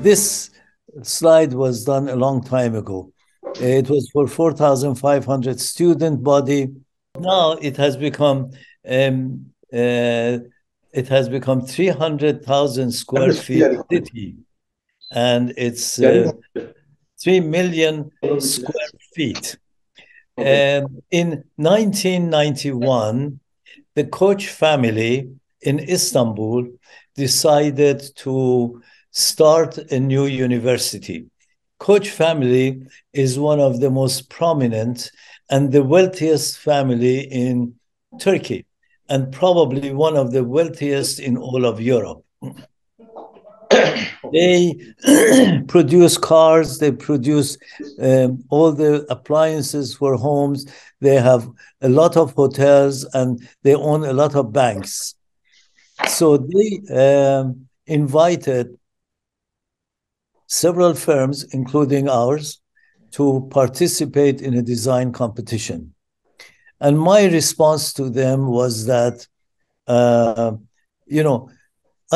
This slide was done a long time ago. It was for 4,500 student body. Now it has become 300,000 square feet city, and it's 3 million square feet. In 1991, the Koç family in Istanbul decided to start a new university. Koç family is one of the most prominent and the wealthiest family in Turkey, and probably one of the wealthiest in all of Europe. They produce cars, they produce all the appliances for homes, they have a lot of hotels, and they own a lot of banks. So they invited several firms, including ours, to participate in a design competition. And my response to them was that, I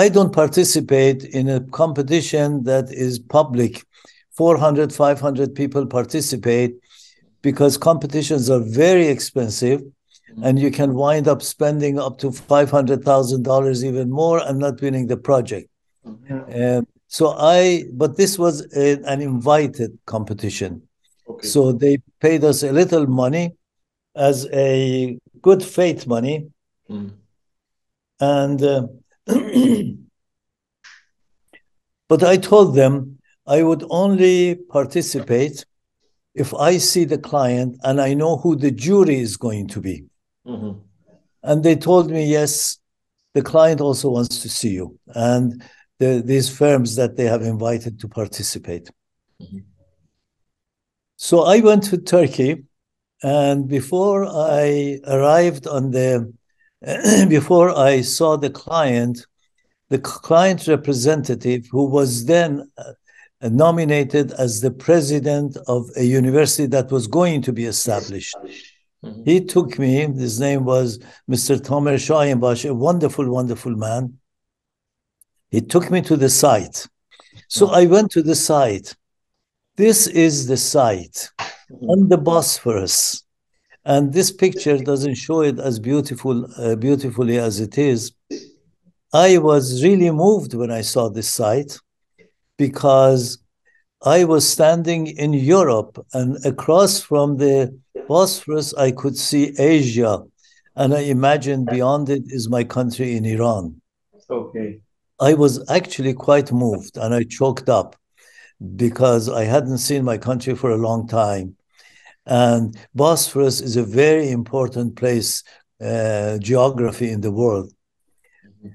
don't participate in a competition that is public. 400, 500 people participate because competitions are very expensive, and you can wind up spending up to $500,000 even more and not winning the project. But this was an invited competition. Okay. So they paid us a little money as a good faith money. And but I told them I would only participate if I see the client and I know who the jury is going to be. And they told me, yes, the client also wants to see you, and these firms that they have invited to participate. So I went to Turkey, and before I arrived before I saw the client representative, who was then nominated as the president of a university that was going to be established. He took me, his name was Mr. Tamer Şahinbaş, a wonderful, wonderful man. He took me to the site. So I went to the site. This is the site on the Bosphorus. And this picture doesn't show it as beautifully as it is. I was really moved when I saw this site, because I was standing in Europe, and across from the Bosphorus, I could see Asia, and I imagined beyond it is my country in Iran. Okay. I was actually quite moved, and I choked up because I hadn't seen my country for a long time. And Bosphorus is a very important place, geography in the world.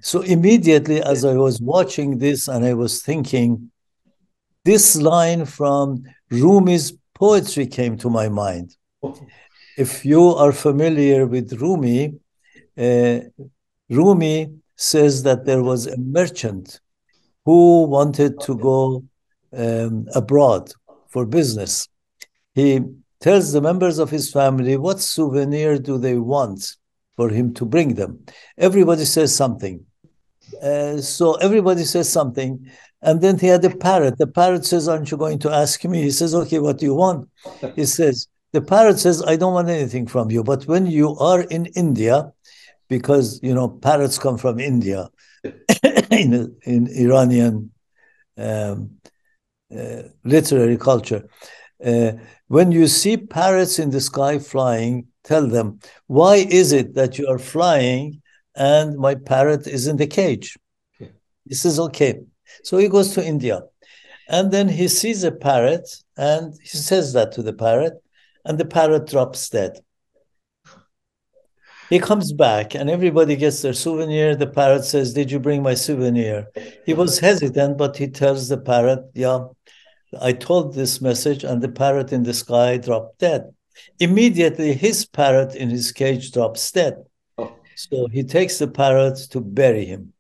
So immediately, as I was watching this, and I was thinking, this line from Rumi's poetry came to my mind. If you are familiar with Rumi, Rumi says that there was a merchant who wanted to go abroad for business. He tells the members of his family what souvenir do they want for him to bring them. Everybody says something. So everybody says something. And then he had a parrot. The parrot says, aren't you going to ask me? He says, okay, what do you want? He says, the parrot says, I don't want anything from you. But when you are in India, because, parrots come from India, in Iranian literary culture. When you see parrots in the sky flying, tell them, why is it that you are flying and my parrot is in the cage? Okay. He says, okay. So he goes to India, and then he sees a parrot, and he says that to the parrot, and the parrot drops dead. He comes back, and everybody gets their souvenir. The parrot says, did you bring my souvenir? He was hesitant, but he tells the parrot, yeah, I told this message, and the parrot in the sky dropped dead. Immediately, his parrot in his cage drops dead. So he takes the parrot to bury him.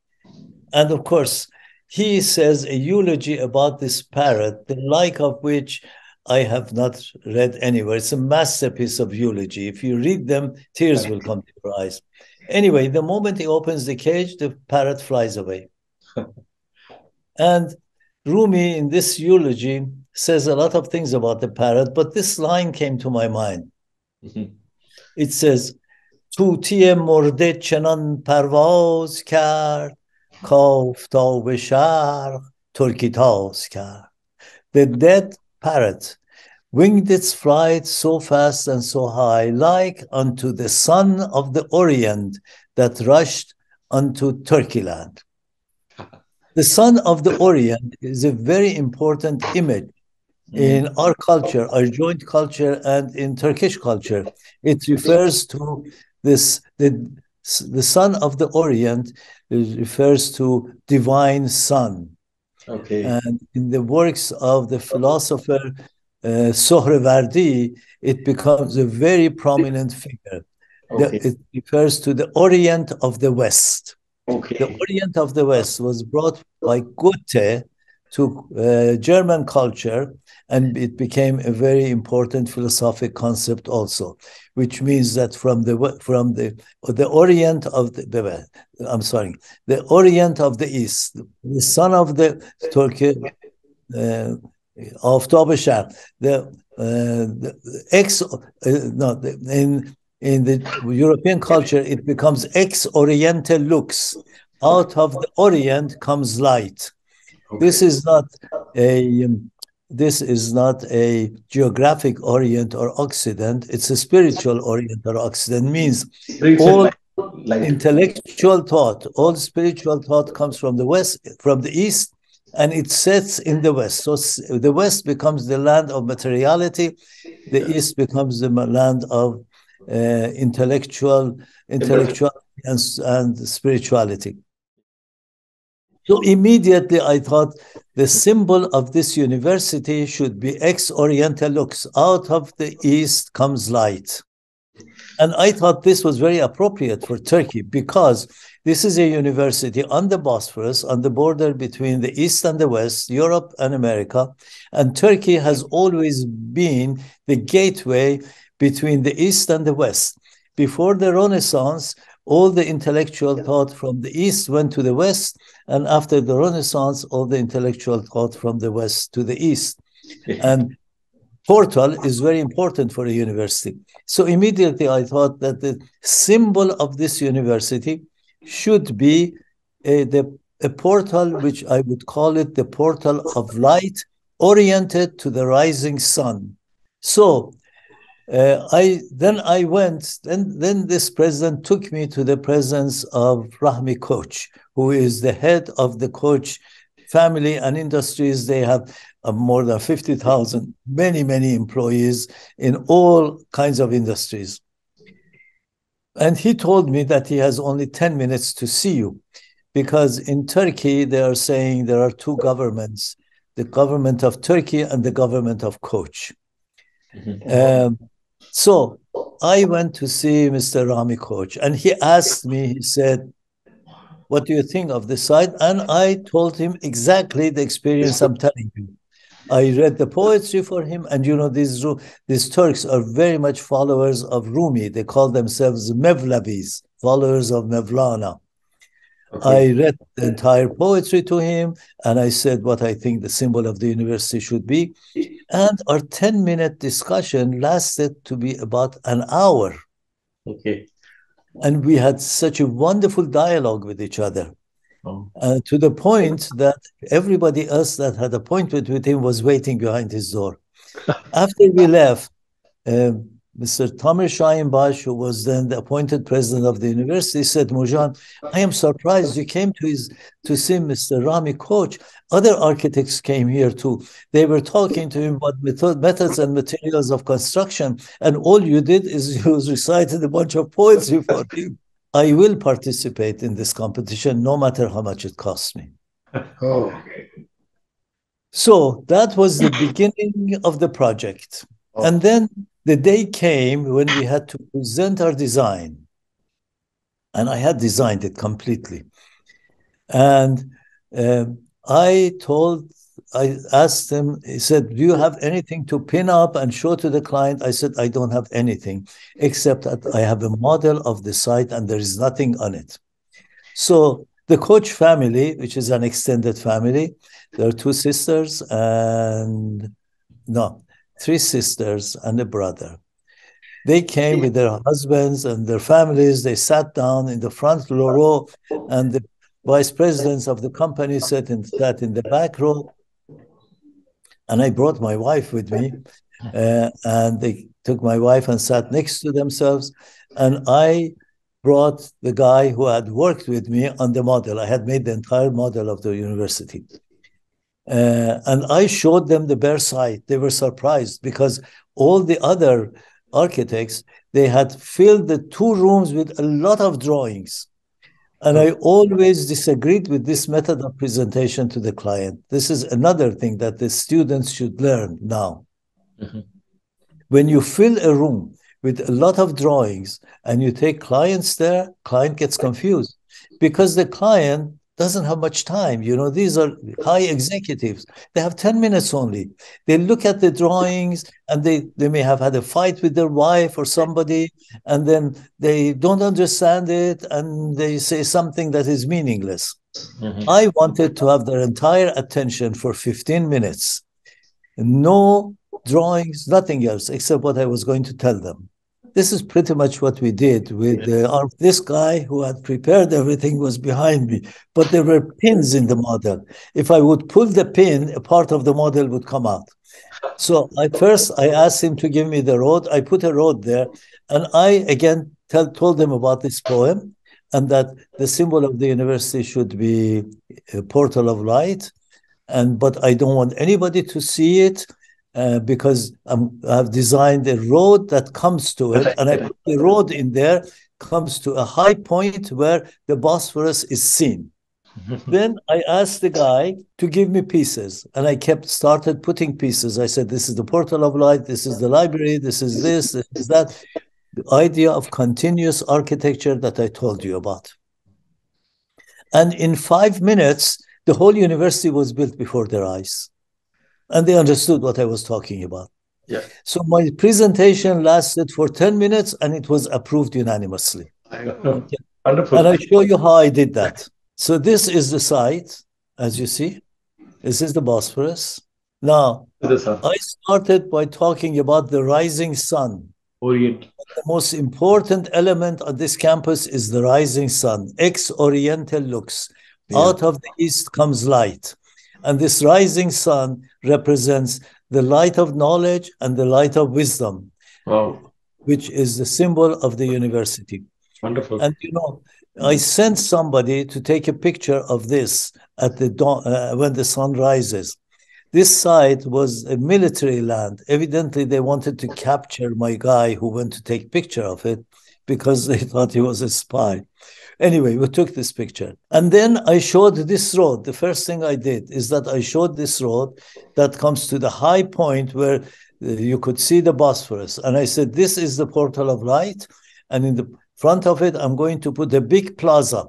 And of course, he says a eulogy about this parrot, the like of which I have not read anywhere. It's a masterpiece of eulogy. If you read them, tears will come to your eyes. Anyway, the moment he opens the cage, the parrot flies away. And Rumi, in this eulogy, says a lot of things about the parrot, but this line came to my mind. It says, طوطی مرده چنان پرواز کرد کآفتاب شرق ترکی تاز کرد. The dead parrot winged its flight so fast and so high, like unto the sun of the Orient that rushed unto Turkey land. The sun of the Orient is a very important image in our culture, our joint culture, and in Turkish culture. It refers to this, the sun of the Orient refers to divine sun. Okay. And in the works of the philosopher Sohrawardi, it becomes a very prominent figure. Okay. It refers to the Orient of the West. Okay. The Orient of the West was brought by Goethe to German culture, and it became a very important philosophic concept also, which means that from the Orient of the the Orient of the East, the son of the Turkey, آفتاب شرق, in the European culture, it becomes ex oriente lux. Out of the Orient comes light. Okay. This is not a geographic Orient or Occident. It's a spiritual Orient or Occident. Means all intellectual thought, all spiritual thought comes from the West, from the East, and it sets in the West. So the West becomes the land of materiality. The East becomes the land of intellectual and spirituality. So immediately I thought the symbol of this university should be ex oriente lux. Out of the East comes light. And I thought this was very appropriate for Turkey because this is a university on the Bosphorus, on the border between the East and the West, Europe and America. And Turkey has always been the gateway between the East and the West. Before the Renaissance, all the intellectual thought from the East went to the West, and after the Renaissance, all the intellectual thought from the West to the East. And portal is very important for a university. So immediately I thought that the symbol of this university should be a portal, which I would call it the portal of light, oriented to the rising sun. So then this president took me to the presence of Rahmi Koç, who is the head of the Koç family and industries. They have more than 50,000, many employees in all kinds of industries. And he told me that he has only 10 minutes to see you, because in Turkey, they are saying there are two governments, the government of Turkey and the government of Koç. So I went to see Mr. Rahmi Koç, and he asked me, he said, what do you think of the site? And I told him exactly the experience I'm telling you. I read the poetry for him, and you know, these Turks are very much followers of Rumi. They call themselves Mevlavis, followers of Mevlana. Okay. I read the entire poetry to him, and I said what I think the symbol of the university should be. And our 10-minute discussion lasted to be about an hour. Okay. And we had such a wonderful dialogue with each other. To the point that everybody else that had appointment with him was waiting behind his door. After we left, Mr. Tamer Şahinbaş, who was then the appointed president of the university, said, Mozhan, I am surprised you came to see Mr. Rahmi Koç. Other architects came here too. They were talking to him about methods and materials of construction, and all you did is you recited a bunch of poetry for him. I will participate in this competition no matter how much it costs me. Oh. So that was the beginning of the project. Oh. And then the day came when we had to present our design. And I had designed it completely. And I asked him, he said, do you have anything to pin up and show to the client? I said, I don't have anything, except that I have a model of the site and there is nothing on it. So The Koç family, which is an extended family, there are two sisters and three sisters and a brother. They came with their husbands and their families. They sat down in the front row, and the vice presidents of the company sat in the back row. And I brought my wife with me, and they took my wife and sat next to themselves. And I brought the guy who had worked with me on the model. I had made the entire model of the university. And I showed them the bare site. They were surprised because all the other architects, they had filled the two rooms with a lot of drawings. And I always disagreed with this method of presentation to the client. This is another thing that the students should learn now. Mm-hmm. When you fill a room with a lot of drawings and you take clients there, client gets confused because the client doesn't have much time. You know, these are high executives. They have 10 minutes only. They look at the drawings and they may have had a fight with their wife or somebody, and then they don't understand it and they say something that is meaningless. Mm-hmm. I wanted to have their entire attention for 15 minutes. No drawings, nothing else except what I was going to tell them. This is pretty much what we did with this guy who had prepared everything was behind me, but there were pins in the model. If I would pull the pin, a part of the model would come out. So I asked him to give me the road. I put a road there, and I again told them about this poem and that the symbol of the university should be a portal of light, but I don't want anybody to see it. Because I've designed a road that comes to it, and I put the road in there, comes to a high point where the Bosphorus is seen. Then I asked the guy to give me pieces, and I started putting pieces. I said, this is the portal of light, this is the library, this is that. The idea of continuous architecture that I told you about. And in 5 minutes, the whole university was built before their eyes. And they understood what I was talking about. Yeah. So my presentation lasted for 10 minutes and it was approved unanimously. Okay. Wonderful. And I show you how I did that. So this is the site, as you see. This is the Bosphorus. Now, I started by talking about the rising sun. Orient. The most important element on this campus is the rising sun. Ex-Oriental lux. Yeah. Out of the east comes light. And this rising sun represents the light of knowledge and the light of wisdom, which is the symbol of the university. Wonderful. And you know, I sent somebody to take a picture of this at the dawn, when the sun rises. This site was a military land. Evidently, they wanted to capture my guy who went to take picture of it because they thought he was a spy. Anyway, we took this picture. And then I showed this road. The first thing I did is that I showed this road that comes to the high point where you could see the Bosphorus. And I said, this is the portal of light. And in the front of it, I'm going to put a big plaza.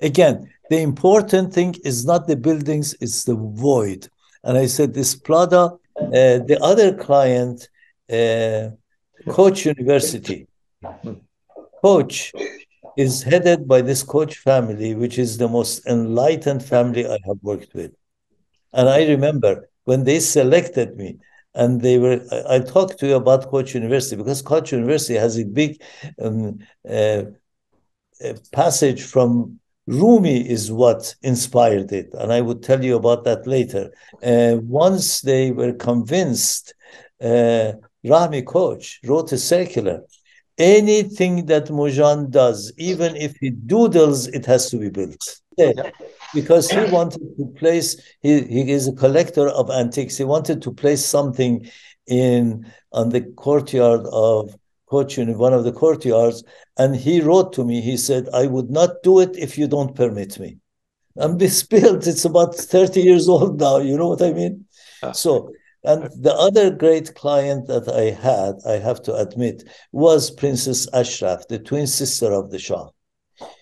Again, the important thing is not the buildings, it's the void. And I said, this plaza, the other client, Koç University. Koç is headed by this Koç family, which is the most enlightened family I have worked with. And I remember when they selected me, and I talked to you about Koç University, because Koç University has a big passage from Rumi is what inspired it. And I would tell you about that later. Once they were convinced, Rahmi Koç wrote a circular. Anything that Mozhan does, even if he doodles, it has to be built. Yeah. Because he wanted to place, he is a collector of antiques. He wanted to place something on the courtyard of Koç, one of the courtyards. And he wrote to me, he said, I would not do it if you don't permit me. And this built, it's about 30 years old now. You know what I mean? So, and the other great client that I had, I have to admit, was Princess Ashraf, the twin sister of the Shah.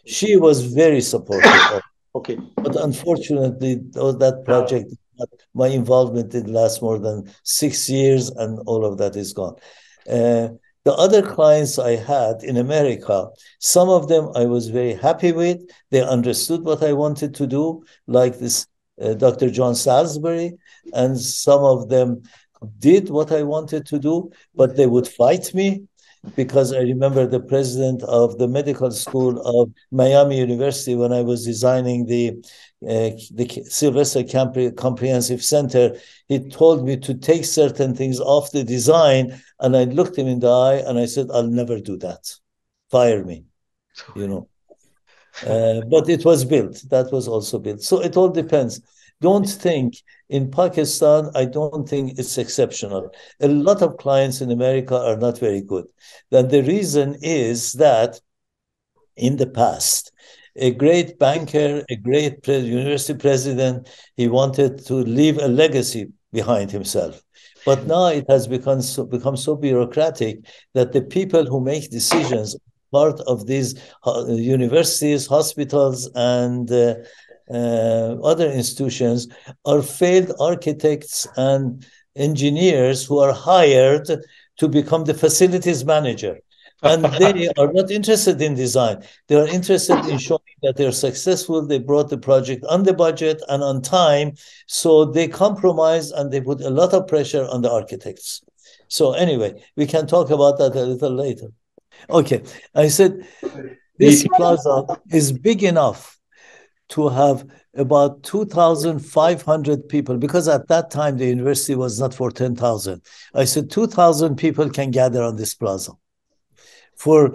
She was very supportive. Okay. But unfortunately, that project, my involvement didn't last more than 6 years, and all of that is gone. The The other clients I had in America, some of them I was very happy with. They understood what I wanted to do, like this Dr. John Salisbury, and some of them did what I wanted to do, but they would fight me because I remember the president of the medical school of Miami University, when I was designing the Sylvester Comprehensive Center, he told me to take certain things off the design, and I looked him in the eye and I said, I'll never do that. Fire me, you know. But it was built. That was also built. So it all depends. Don't think in Pakistan, I don't think it's exceptional. A lot of clients in America are not very good. Then the reason is that in the past, a great banker, a great university president, he wanted to leave a legacy behind himself. But now it has become so bureaucratic that the people who make decisions, part of these universities, hospitals, and other institutions, are failed architects and engineers who are hired to become the facilities manager. And they are not interested in design. They are interested in showing that they're successful. They brought the project on the budget and on time. So they compromise and they put a lot of pressure on the architects. So anyway, we can talk about that a little later. Okay, I said this plaza is big enough to have about 2,500 people, because at that time the university was not for 10,000. I said 2,000 people can gather on this plaza for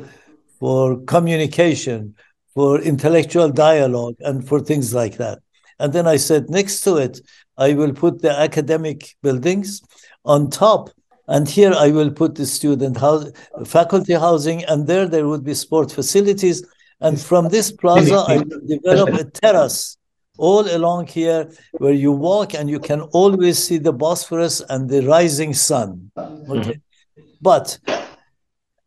communication, for intellectual dialogue, and for things like that. And then I said, next to it, I will put the academic buildings on top. And here I will put the student house, faculty housing, and there would be sport facilities. And from this plaza, I will develop a terrace all along here where you walk and you can always see the Bosphorus and the rising sun. Okay. But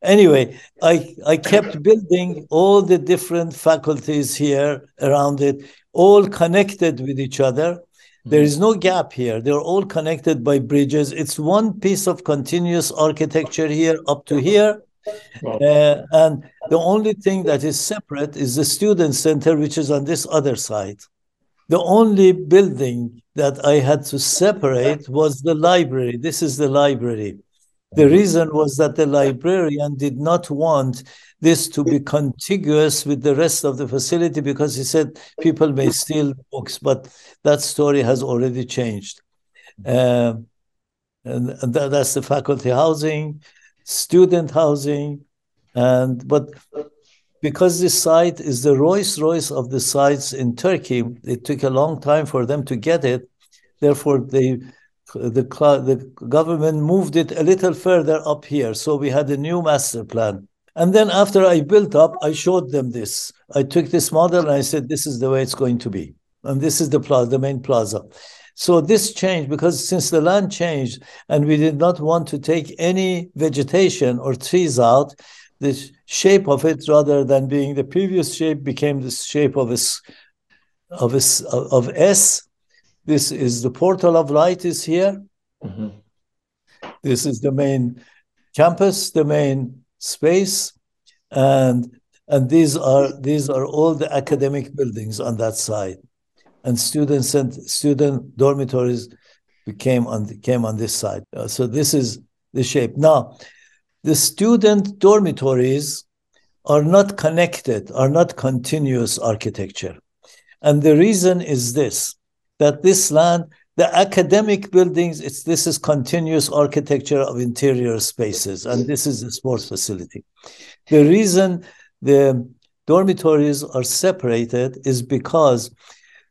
anyway, I kept building all the different faculties here around it, all connected with each other. There is no gap here. They're all connected by bridges. It's one piece of continuous architecture here up to here. And the only thing that is separate is the student center, which is on this other side. The only building that I had to separate was the library. This is the library. The reason was that the librarian did not want this to be contiguous with the rest of the facility because he said people may steal books, but that story has already changed. And that's the faculty housing, student housing, but because this site is the Rolls-Royce of the sites in Turkey, it took a long time for them to get it. Therefore, the government moved it a little further up here. So we had a new master plan. And then after I built up, I showed them this. I took this model and I said, this is the way it's going to be. And this is the plaza, the main plaza. So this changed because since the land changed and we did not want to take any vegetation or trees out, the shape of it, rather than being the previous shape, became the shape of S. This is the portal of light is here. Mm-hmm. This is the main campus, the main space, and these are all the academic buildings on that side, and student dormitories came on this side. So this is the shape. Now, the student dormitories are not connected, are not continuous architecture, and the reason is this: that this land, the academic buildings, this is continuous architecture of interior spaces, and this is the sports facility. The reason the dormitories are separated is because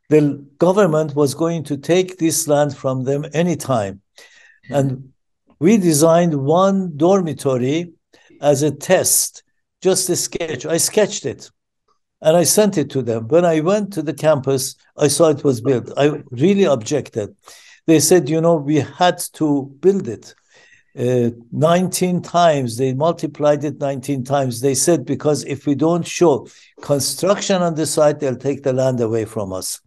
the government was going to take this land from them anytime. And we designed one dormitory as a test, just a sketch. I sketched it. And I sent it to them. When I went to the campus, I saw it was built. I really objected. They said, we had to build it 19 times. They multiplied it 19 times. They said, because if we don't show construction on the site, they'll take the land away from us.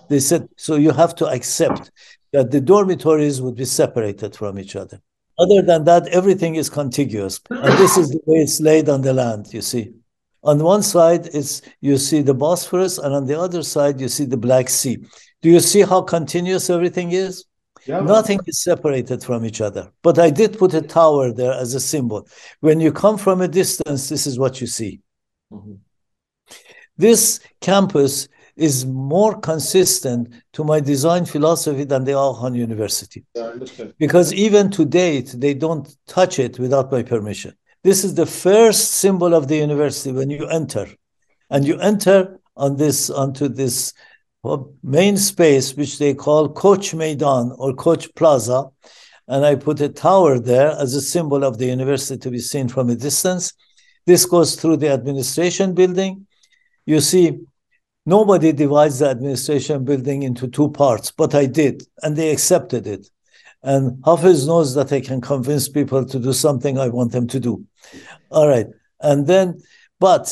They said, so you have to accept that the dormitories would be separated from each other. Other than that, everything is contiguous. And this is the way it's laid on the land, you see. On one side, you see the Bosphorus, and on the other side, you see the Black Sea. Do you see how continuous everything is? Yeah. Nothing is separated from each other. But I did put a tower there as a symbol. When you come from a distance, this is what you see. Mhm. This campus is more consistent to my design philosophy than the Koç University. Yeah, I understand. Because even to date, they don't touch it without my permission. This is the first symbol of the university when you enter. And you enter onto this main space, which they call Koç Meydan or Koç Plaza. And I put a tower there as a symbol of the university to be seen from a distance. This goes through the administration building. You see, nobody divides the administration building into two parts, but I did, and they accepted it. And Hafiz knows that I can convince people to do something I want them to do. All right. And then, but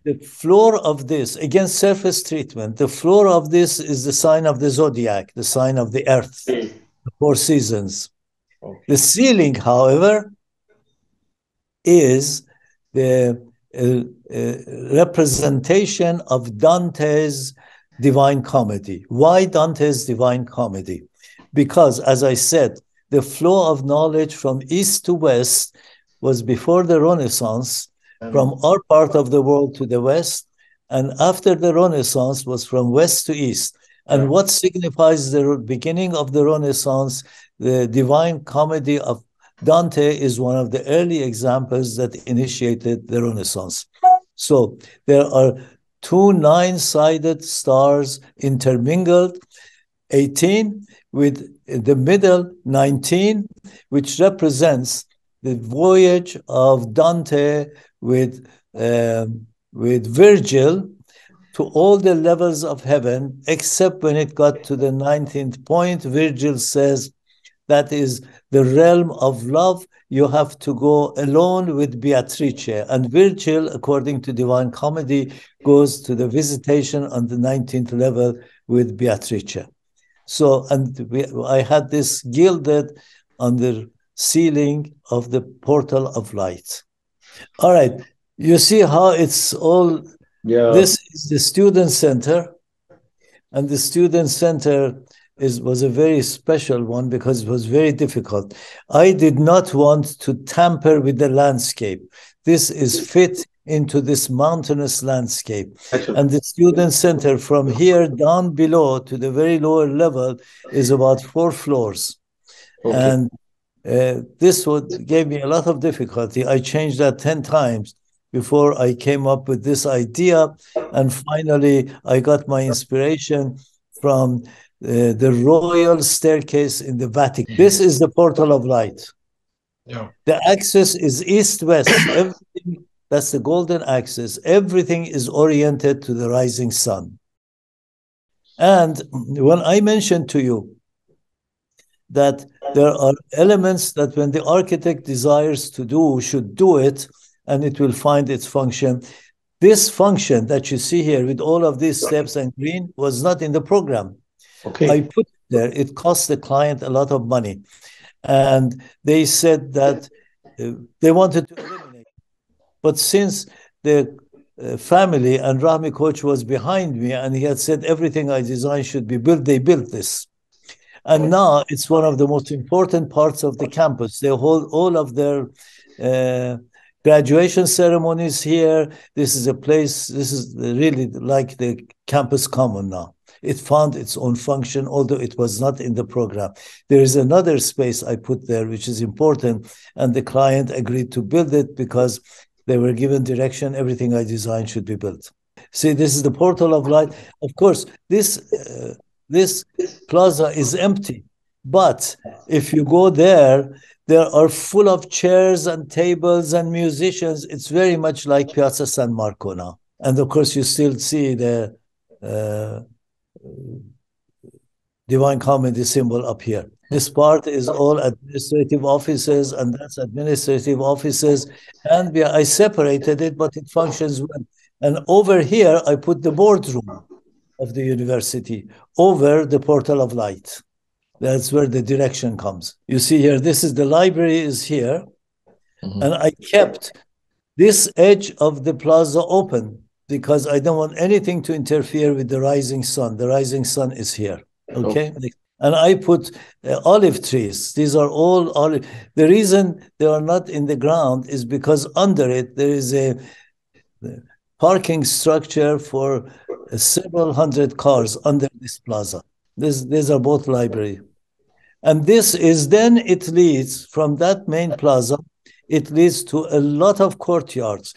the floor of this, against surface treatment, the floor of this is the sign of the zodiac, the sign of the earth, the 4 seasons. Okay. The ceiling, however, is the representation of Dante's Divine Comedy. Why Dante's Divine Comedy? Because, as I said, the flow of knowledge from east to west was before the Renaissance, from our part of the world to the west, and after the Renaissance was from west to east. And what signifies the beginning of the Renaissance? The Divine Comedy of Dante is one of the early examples that initiated the Renaissance. So there are 2 9-sided stars intermingled, 18, with the middle 19, which represents the voyage of Dante with Virgil to all the levels of heaven, except when it got to the 19th point. Virgil says, that is the realm of love. You have to go alone with Beatrice. And Virgil, according to Divine Comedy, goes to the visitation on the 19th level with Beatrice. So, I had this gilded on the ceiling of the portal of light. All right. You see how it's all, this is the student center. And the student center was a very special one because it was very difficult. I did not want to tamper with the landscape. This is fit into this mountainous landscape. And the student center from here down below to the very lower level is about 4 floors. Okay. And this gave me a lot of difficulty. I changed that 10 times before I came up with this idea. And finally, I got my inspiration from the royal staircase in the Vatican. This is the portal of light. Yeah. The axis is east-west. Everything, that's the golden axis. Everything is oriented to the rising sun. And when I mentioned to you that there are elements that when the architect desires to do, should do it, and it will find its function. This function that you see here with all of these steps and green was not in the program. Okay. I put it there. It cost the client a lot of money. And they said that they wanted to eliminate. But since the family and Rahmi Koç was behind me and he had said everything I designed should be built, they built this. And now it's one of the most important parts of the campus. They hold all of their graduation ceremonies here. This is a place, this is really like the campus common now. It found its own function, although it was not in the program. There is another space I put there, which is important, and the client agreed to build it because they were given direction, everything I designed should be built. See, this is the portal of light. Of course, this plaza is empty, but if you go there, there are full of chairs and tables and musicians. It's very much like Piazza San Marco now. And of course, you still see the Divine Comedy symbol up here. This part is all administrative offices, and that's administrative offices. And I separated it, but it functions well. And over here, I put the boardroom of the university over the portal of light. That's where the direction comes. You see here, this is the library is here. And I kept this edge of the plaza open because I don't want anything to interfere with the rising sun. The rising sun is here. Okay. And I put olive trees. These are all olive. The reason they are not in the ground is because under it, there is a parking structure for several hundred cars under this plaza. These are both library. And this is then it leads from that main plaza, it leads to a lot of courtyards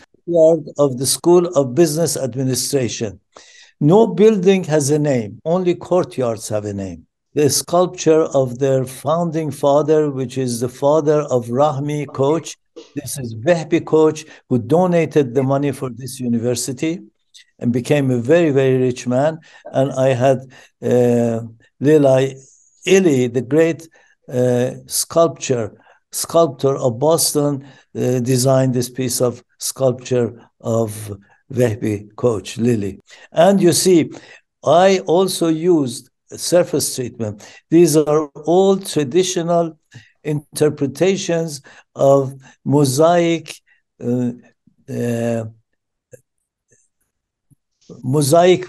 of the School of Business Administration. No building has a name, only courtyards have a name. The sculpture of their founding father, which is the father of Rahmi Koç. This is Vehbi Koç, who donated the money for this university and became a very, very rich man. And I had Hilly, the great sculptor of Boston, designed this piece of sculpture of Vehbi Koç, Lily. And you see, I also used surface treatment. These are all traditional interpretations of mosaic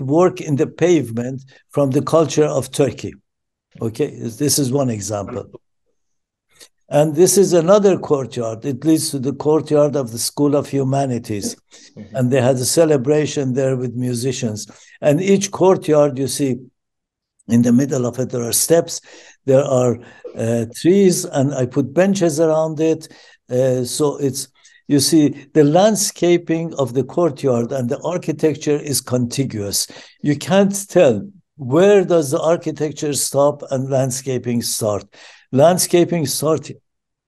work in the pavement from the culture of Turkey. Okay, this is one example. And this is another courtyard. It leads to the courtyard of the School of Humanities. And they had a celebration there with musicians. And each courtyard, you see, in the middle of it, there are steps, there are trees, and I put benches around it. So it's, you see, the landscaping of the courtyard and the architecture is contiguous. You can't tell where does the architecture stop and landscaping start. Landscaping start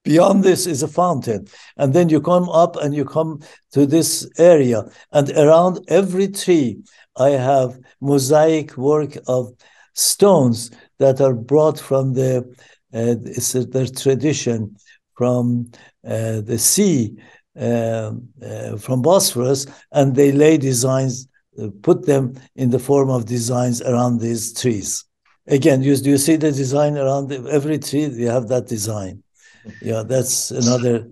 beyond this is a fountain. And then you come up and you come to this area. And around every tree, I have mosaic work of stones that are brought from their tradition from the sea, from Bosphorus, and they lay designs, put them in the form of designs around these trees. Again, do you see the design around every tree? You have that design. Yeah, that's another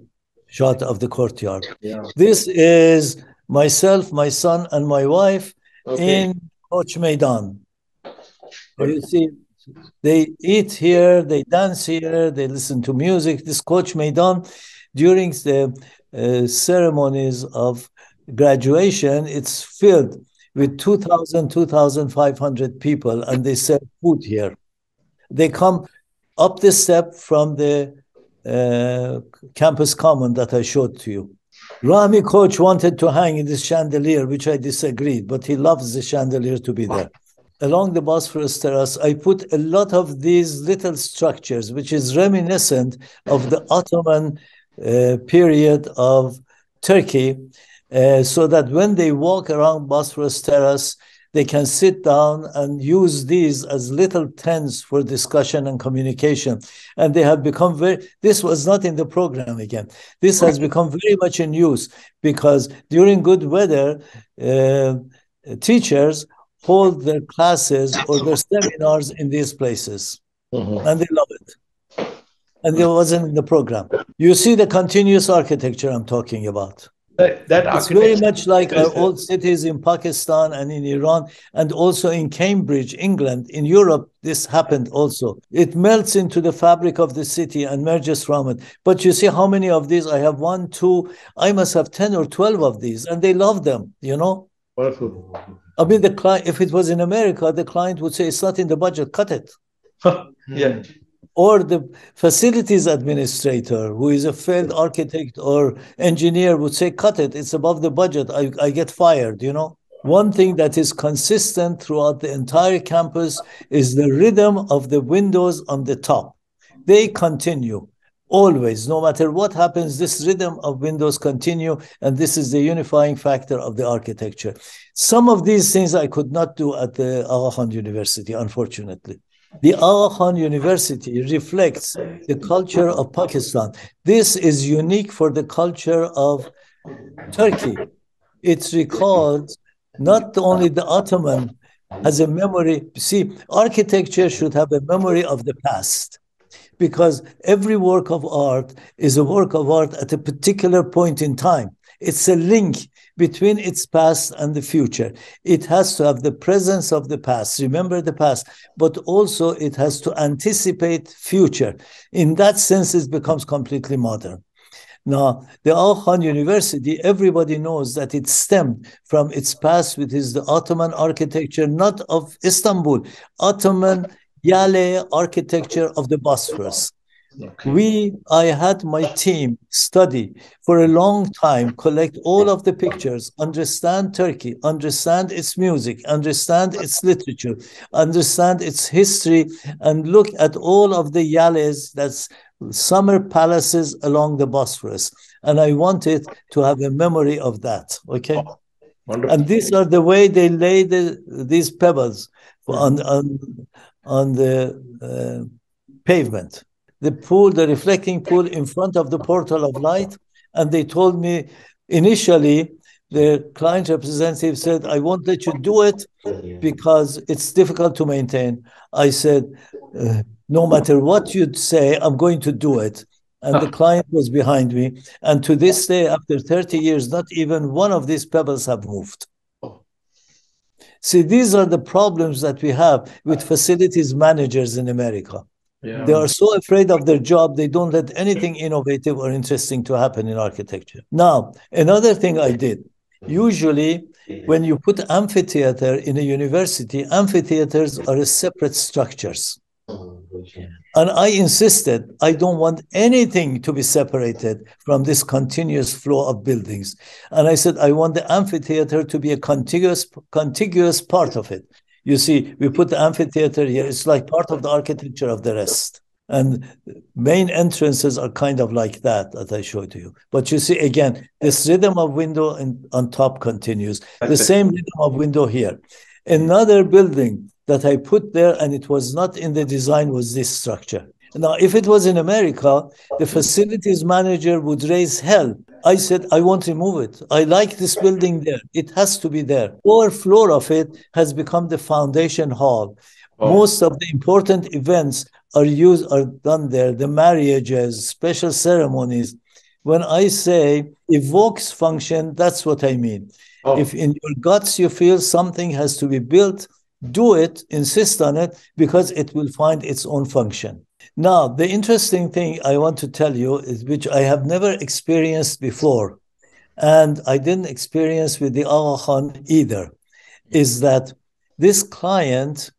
shot of the courtyard. Yeah. This is myself, my son, and my wife in Koç Meydan. You see, they eat here, they dance here, they listen to music. This Koç Meydan, during the ceremonies of graduation, it's filled with 2,000, 2,500 people, and they serve food here. They come up the step from the campus common that I showed to you. Rahmi Koç wanted to hang in this chandelier, which I disagreed, but he loves the chandelier to be there. Along the Bosphorus terrace, I put a lot of these little structures, which is reminiscent of the Ottoman period of Turkey, so that when they walk around Bosphorus terrace, they can sit down and use these as little tents for discussion and communication. And they have become this was not in the program again. This has become very much in use because during good weather, teachers hold their classes or their seminars in these places. And they love it. And it wasn't in the program. You see the continuous architecture I'm talking about. It's very much like our old cities in Pakistan and in Iran, and also in Cambridge, England. In Europe, this happened also. It melts into the fabric of the city and merges from it. But you see how many of these? I have 1, 2, I must have 10 or 12 of these, and they love them, you know? Wonderful. I mean, the client, if it was in America, the client would say, it's not in the budget, cut it. Yeah. Or the facilities administrator, who is a failed architect or engineer, would say, cut it, it's above the budget, I get fired, you know? One thing that is consistent throughout the entire campus is the rhythm of the windows on the top. They continue, always, no matter what happens, this rhythm of windows continue, and this is the unifying factor of the architecture. Some of these things I could not do at the Aga Khan University, unfortunately. The Aga Khan University reflects the culture of Pakistan. This is unique for the culture of Turkey. It recalls not only the Ottoman has a memory. See, architecture should have a memory of the past, because every work of art is a work of art at a particular point in time. It's a link between its past and the future. It has to have the presence of the past, remember the past, but also it has to anticipate future. In that sense, it becomes completely modern. Now, the Aga Khan University, everybody knows that it stemmed from its past, which is the Ottoman architecture, not of Istanbul, Ottoman Yale architecture of the Bosphorus. Okay. I had my team study for a long time, collect all of the pictures, understand Turkey, understand its music, understand its literature, understand its history, and look at all of the yales, that's summer palaces along the Bosphorus. And I wanted to have a memory of that, okay? Oh, wonderful. And these are the way they lay these pebbles on the pavement. The pool, the reflecting pool in front of the portal of light. And they told me initially, the client representative said, I won't let you do it because it's difficult to maintain. I said, no matter what you'd say, I'm going to do it. And the client was behind me. And to this day, after 30 years, not even one of these pebbles have moved. See, these are the problems that we have with facilities managers in America. Yeah. They are so afraid of their job, they don't let anything innovative or interesting to happen in architecture. Now, another thing I did, usually when you put amphitheater in a university, amphitheaters are separate structures. And I insisted, I don't want anything to be separated from this continuous flow of buildings. And I said, I want the amphitheater to be a contiguous part of it. You see, we put the amphitheater here. It's like part of the architecture of the rest. And main entrances are kind of like that I showed you. But you see, again, this rhythm of window on top continues. The same rhythm of window here. Another building that I put there, and it was not in the design, was this structure. Now, if it was in America, the facilities manager would raise hell. I said, I won't remove it. I like this building there. It has to be there. Lower floor of it has become the foundation hall. Oh. Most of the important events are done there. The marriages, special ceremonies. When I say evokes function, that's what I mean. Oh. If in your guts you feel something has to be built, do it, insist on it, because it will find its own function. Now, the interesting thing I want to tell you is, which I have never experienced before, and I didn't experience with the Aga Khan either, is that this client,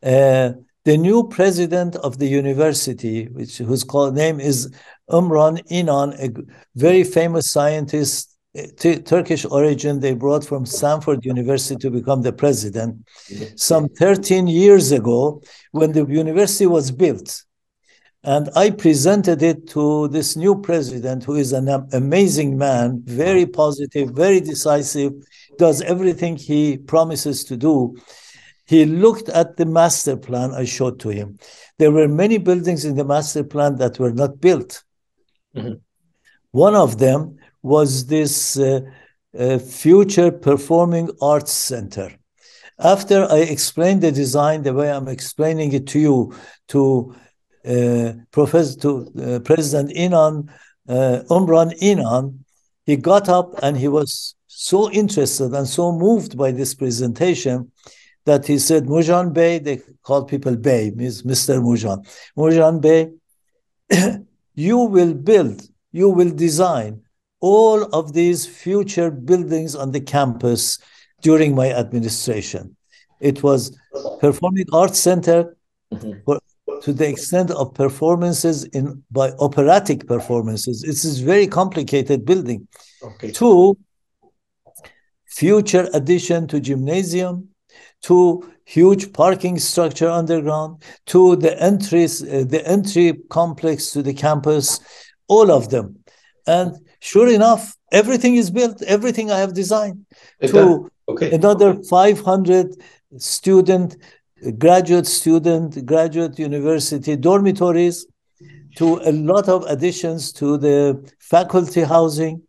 the new president of the university, whose name is Umran Inan, a very famous scientist, Turkish origin, they brought from Stanford University to become the president. Some 13 years ago, when the university was built, and I presented it to this new president, who is an amazing man, very positive, very decisive, does everything he promises to do. He looked at the master plan I showed to him. There were many buildings in the master plan that were not built. Mm-hmm. One of them was this future performing arts center. After I explained the design the way I'm explaining it to you, to President Inan, Umran Inan, he got up and he was so interested and so moved by this presentation that he said, Mozhan Bey, they call people Bey, means Mr. Mozhan. Mozhan Bey, you will design all of these future buildings on the campus during my administration. It was Performing Arts Center to the extent of performances by operatic performances. This is very complicated building. Okay. To future addition to gymnasium, to huge parking structure underground, to the entry complex to the campus, all of them. And sure enough, everything is built, everything I have designed. To another 500 graduate university dormitories, to a lot of additions to the faculty housing.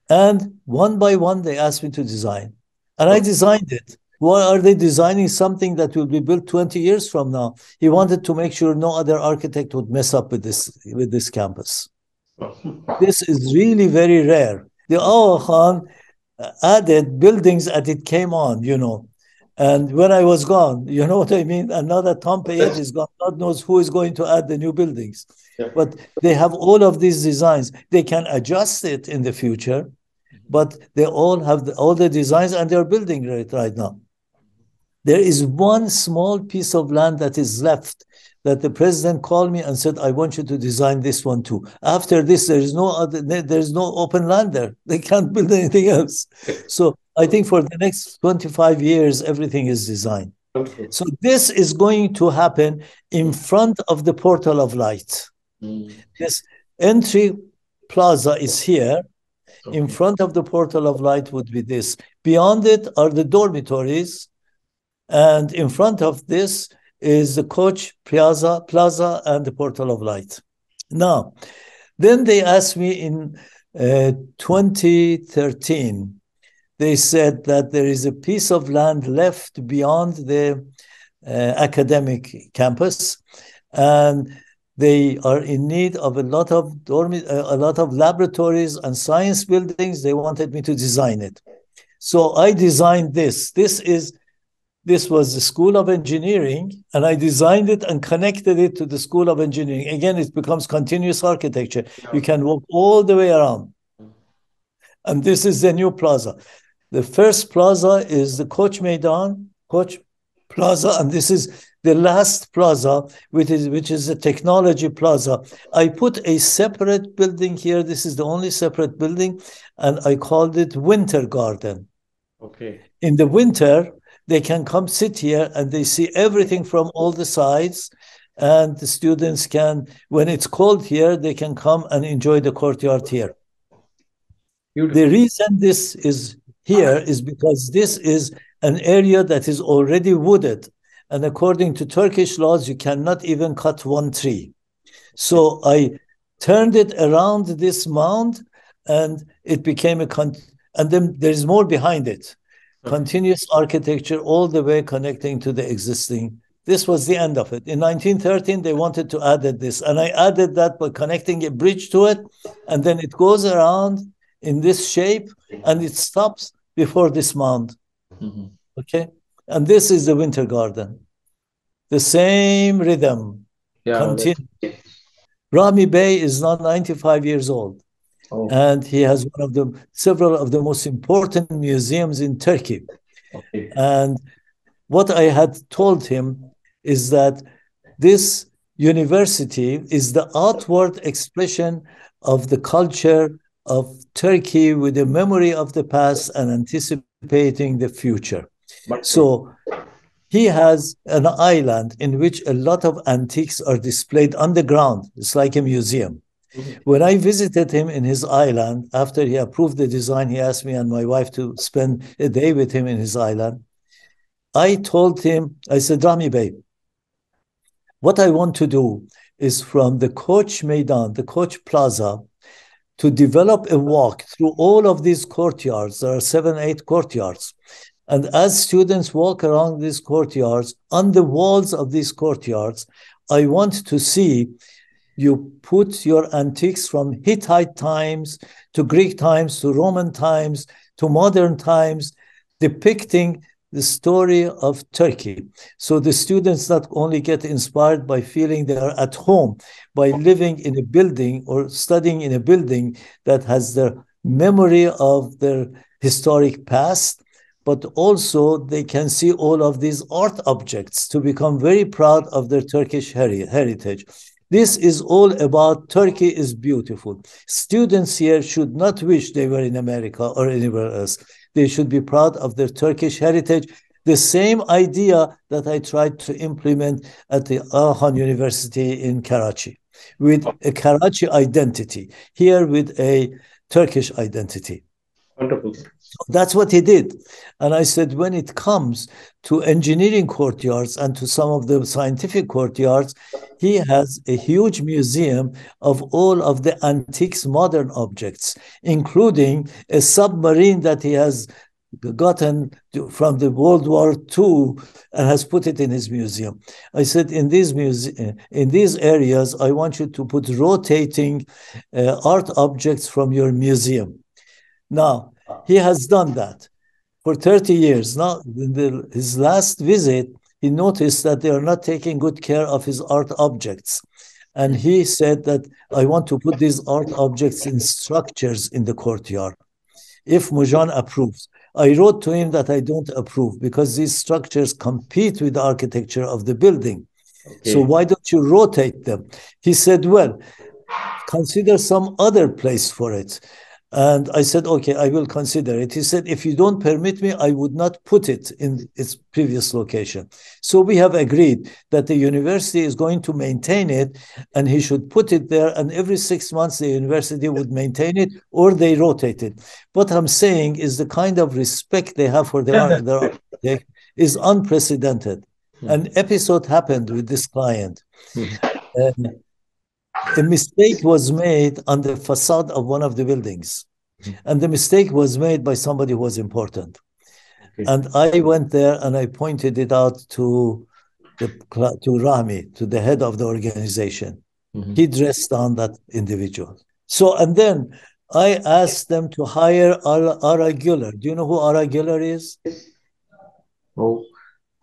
And one by one, they asked me to design. And I designed it. Why are they designing something that will be built 20 years from now? He wanted to make sure no other architect would mess up with this campus. This is really very rare. The Aga Khan added buildings as it came on, And when I was gone, you know what I mean? And now that Tom Payet is gone, God knows who is going to add the new buildings. Yeah. But they have all of these designs. They can adjust it in the future, but they all have all the designs and they're building it right now. There is one small piece of land that is left that the president called me and said, I want you to design this one too. After this, there's no open land there. They can't build anything else. So I think for the next 25 years, everything is designed. Okay. So this is going to happen in front of the Portal of Light. This entry plaza is here. Okay. In front of the Portal of Light would be this. Beyond it are the dormitories. And in front of this is the Koç Plaza and the Portal of Light. Now, then they asked me in 2013, they said that there is a piece of land left beyond the academic campus, and they are in need of a lot of laboratories and science buildings. They wanted me to design it. So I designed this. This was the School of Engineering, and I designed it and connected it to the School of Engineering. Again, it becomes continuous architecture. You can walk all the way around. And this is the new plaza. The first plaza is the Koç Plaza, and this is the last plaza, which is a technology plaza. I put a separate building here. This is the only separate building, and I called it Winter Garden. Okay. In the winter, they can come sit here and they see everything from all the sides. And the students can, when it's cold here, they can come and enjoy the courtyard here. Beautiful. The reason this is here is because this is an area that is already wooded. And according to Turkish laws, you cannot even cut one tree. So I turned it around this mound and it became and then there's more behind it. Continuous architecture all the way connecting to the existing. This was the end of it. In 1913, they wanted to add this. And I added that by connecting a bridge to it. And then it goes around in this shape and it stops before this mound. Okay? And this is the Winter Garden. The same rhythm. Yeah. Rumi Bey is now 95 years old. Oh. And he has several of the most important museums in Turkey. Okay. And what I had told him is that this university is the outward expression of the culture of Turkey with a memory of the past and anticipating the future. So he has an island in which a lot of antiques are displayed on the ground. It's like a museum. When I visited him in his island, after he approved the design, he asked me and my wife to spend a day with him in his island. I told him, I said, Rumi Bey, what I want to do is from the Koç Meydan, the Koç Plaza, to develop a walk through all of these courtyards. There are 7, 8 courtyards. And as students walk around these courtyards, on the walls of these courtyards, I want to see you put your antiques from Hittite times to Greek times to Roman times to modern times, depicting the story of Turkey. So the students not only get inspired by feeling they are at home, by living in a building or studying in a building that has the memory of their historic past, but also they can see all of these art objects to become very proud of their Turkish heritage. This is all about Turkey is beautiful. Students here should not wish they were in America or anywhere else. They should be proud of their Turkish heritage. The same idea that I tried to implement at the Koç University in Karachi, with a Karachi identity, here with a Turkish identity. Wonderful. That's what he did. And I said, when it comes to engineering courtyards and to some of the scientific courtyards, he has a huge museum of all of the antiques, modern objects, including a submarine that he has gotten from the World War II and has put it in his museum. I said, in these areas, I want you to put rotating art objects from your museum. Now, he has done that for 30 years. Now, in his last visit, he noticed that they are not taking good care of his art objects. And he said that I want to put these art objects in structures in the courtyard. If Mozhan approves, I wrote to him that I don't approve because these structures compete with the architecture of the building. Okay. So why don't you rotate them? He said, well, consider some other place for it. And I said, okay, I will consider it. He said, if you don't permit me, I would not put it in its previous location. So we have agreed that the university is going to maintain it and he should put it there. And every 6 months, the university would maintain it or they rotate it. What I'm saying is the kind of respect they have for their architect is unprecedented. An episode happened with this client. A mistake was made on the facade of one of the buildings. And the mistake was made by somebody who was important. Okay. And I went there and I pointed it out to Rami, to the head of the organization. He dressed down that individual. So, and then I asked them to hire Ara Güler. Do you know who Ara Güler is? Oh.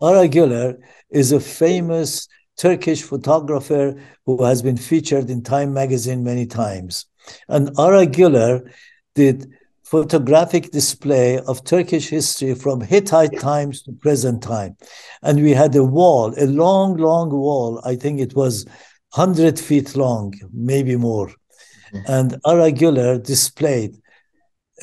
Ara Güler is a famous Turkish photographer who has been featured in Time magazine many times. And Ara Güler did photographic display of Turkish history from Hittite times to present time. And we had a wall, a long, long wall. I think it was 100 feet long, maybe more. And Ara Güler displayed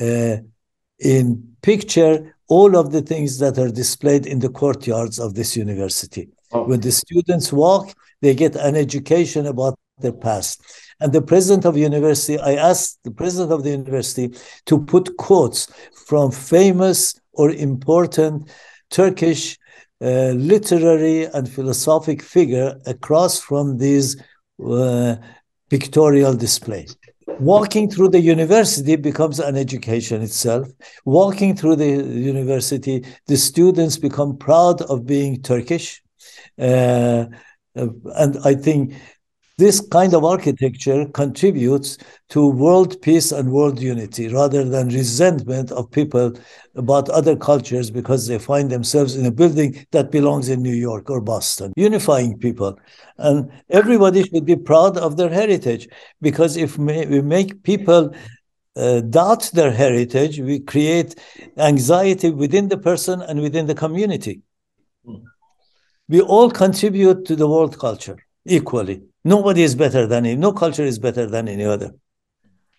in picture all of the things that are displayed in the courtyards of this university. Oh. When the students walk, they get an education about their past. And the president of the university, I asked the president of the university to put quotes from famous or important Turkish literary and philosophic figure across from these pictorial display. Walking through the university becomes an education itself. Walking through the university, the students become proud of being Turkish. And I think this kind of architecture contributes to world peace and world unity rather than resentment of people about other cultures because they find themselves in a building that belongs in New York or Boston. Unifying people. And everybody should be proud of their heritage because if we make people doubt their heritage, we create anxiety within the person and within the community. We all contribute to the world culture equally. Nobody is better than any. No culture is better than any other.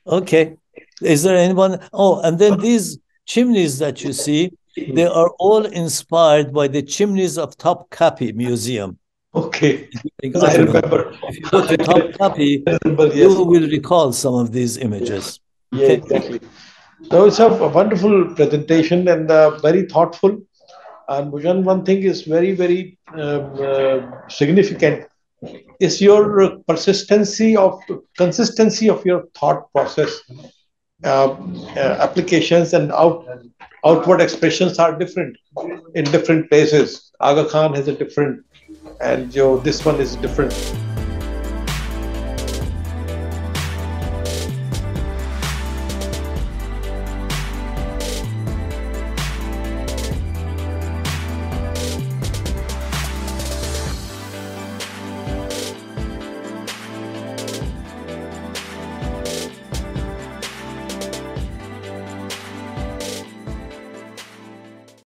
Okay. Is there anyone? Oh, and then these chimneys that you see, they are all inspired by the chimneys of Topkapi Museum. Okay. I remember. If you go to Topkapi, you will recall some of these images. Yeah, okay? Exactly. So it's a wonderful presentation and very thoughtful. And Mozhan, one thing is very, very significant is your consistency of your thought process. Applications and outward expressions are different in different places. Aga Khan has a different, and this one is different.